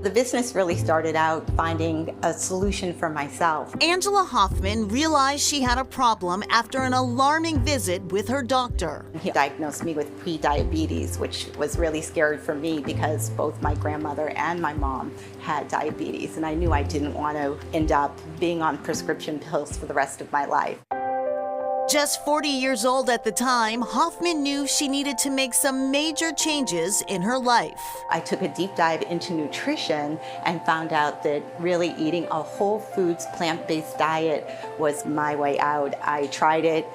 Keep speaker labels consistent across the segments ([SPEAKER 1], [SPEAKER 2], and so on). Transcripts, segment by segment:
[SPEAKER 1] The business really started out finding a solution for myself.
[SPEAKER 2] Angela Hoffman realized she had a problem after an alarming visit with her doctor.
[SPEAKER 1] He diagnosed me with pre-diabetes, which was really scary for me because both my grandmother and my mom had diabetes, and I knew I didn't want to end up being on prescription pills for the rest of my life.
[SPEAKER 2] Just 40 years old at the time, Hoffman knew she needed to make some major changes in her life.
[SPEAKER 1] I took a deep dive into nutrition and found out that really eating a whole foods, plant-based diet was my way out. I tried it.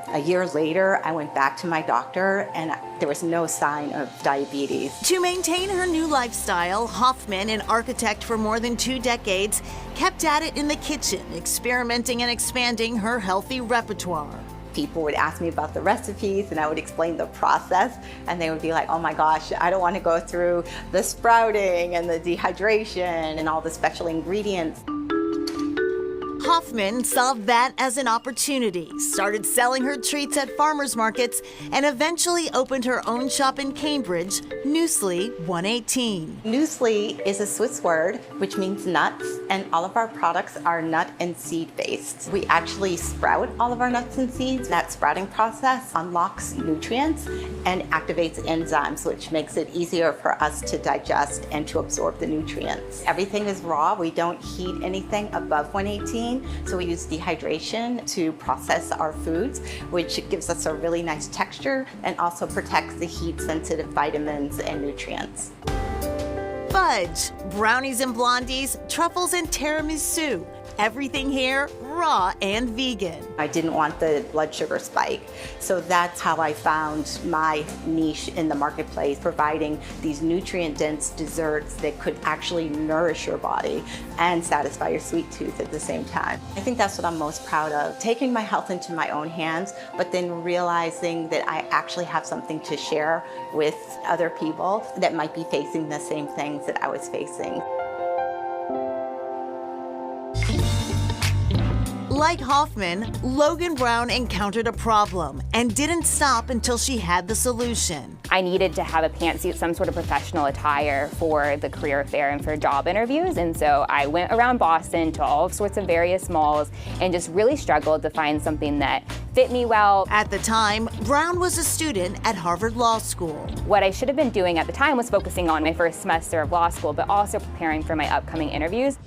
[SPEAKER 1] A year later, I went back to my doctor and there was no sign of diabetes.
[SPEAKER 2] To maintain her new lifestyle, Hoffman, an architect for more than 2 decades, kept at it in the kitchen, experimenting and expanding her healthy repertoire.
[SPEAKER 1] People would ask me about the recipes and I would explain the process and they would be like, oh my gosh, I don't want to go through the sprouting and the dehydration and all the special ingredients.
[SPEAKER 2] Hoffman saw that as an opportunity, started selling her treats at farmers markets, and eventually opened her own shop in Cambridge, Nüssli 118.
[SPEAKER 1] Nüssli is a Swiss word which means nuts, and all of our products are nut and seed based. We actually sprout all of our nuts and seeds. That sprouting process unlocks nutrients and activates enzymes, which makes it easier for us to digest and to absorb the nutrients. Everything is raw. We don't heat anything above 118. So we use dehydration to process our foods, which gives us a really nice texture and also protects the heat-sensitive vitamins and nutrients.
[SPEAKER 2] Fudge, brownies and blondies, truffles and tiramisu. Everything here raw and vegan.
[SPEAKER 1] I didn't want the blood sugar spike, so that's how I found my niche in the marketplace, providing these nutrient-dense desserts that could actually nourish your body and satisfy your sweet tooth at the same time. I think that's what I'm most proud of, taking my health into my own hands, but then realizing that I actually have something to share with other people that might be facing the same things that I was facing.
[SPEAKER 2] Like Hoffman, Logan Brown encountered a problem and didn't stop until she had the solution.
[SPEAKER 3] I needed to have a pantsuit, some sort of professional attire for the career fair and for job interviews, and so I went around Boston to all sorts of various malls and just really struggled to find something that fit me well.
[SPEAKER 2] At the time, Brown was a student at Harvard Law School.
[SPEAKER 3] What I should have been doing at the time was focusing on my first semester of law school, but also preparing for my upcoming interviews.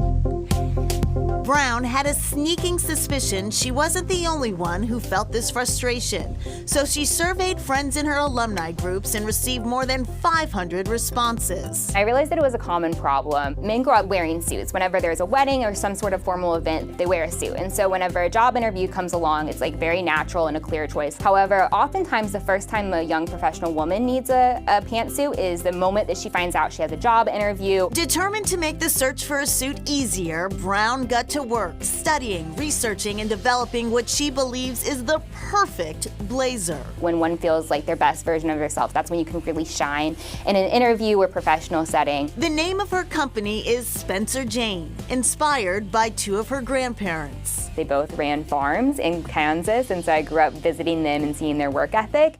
[SPEAKER 2] Brown had a sneaking suspicion she wasn't the only one who felt this frustration, so she surveyed friends in her alumni groups and received more than 500 responses.
[SPEAKER 3] I realized that it was a common problem. Men grow up wearing suits. Whenever there's a wedding or some sort of formal event, they wear a suit. And so whenever a job interview comes along, it's like very natural and a clear choice. However, oftentimes the first time a young professional woman needs a pantsuit is the moment that she finds out she has a job interview.
[SPEAKER 2] Determined to make the search for a suit easier, Brown got to work, studying, researching, and developing what she believes is the perfect blazer.
[SPEAKER 3] When one feels like their best version of yourself, that's when you can really shine in an interview or professional setting.
[SPEAKER 2] The name of her company is Spencer Jane, inspired by 2 of her grandparents.
[SPEAKER 3] They both ran farms in Kansas, and so I grew up visiting them and seeing their work ethic.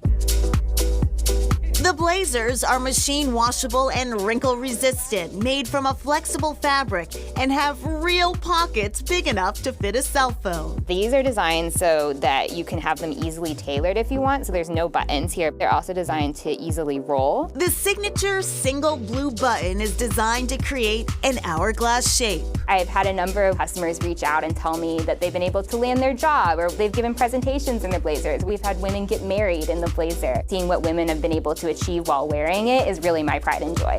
[SPEAKER 2] The blazers are machine washable and wrinkle resistant, made from a flexible fabric, and have real pockets big enough to fit a cell phone.
[SPEAKER 3] These are designed so that you can have them easily tailored if you want, so there's no buttons here. They're also designed to easily roll.
[SPEAKER 2] The signature single blue button is designed to create an hourglass shape.
[SPEAKER 3] I've had a number of customers reach out and tell me that they've been able to land their job or they've given presentations in the blazers. We've had women get married in the blazer. Seeing what women have been able to achieve while wearing it is really my pride and joy.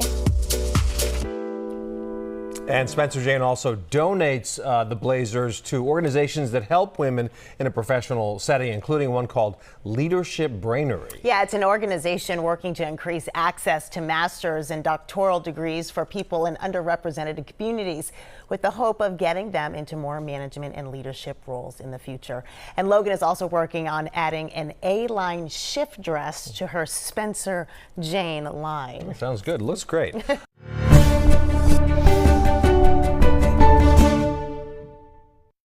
[SPEAKER 4] And Spencer Jane also donates the blazers to organizations that help women in a professional setting, including one called Leadership Brainery.
[SPEAKER 5] Yeah, it's an organization working to increase access to master's and doctoral degrees for people in underrepresented communities with the hope of getting them into more management and leadership roles in the future. And Logan is also working on adding an A-line shift dress to her Spencer Jane line.
[SPEAKER 4] Sounds good. Looks great.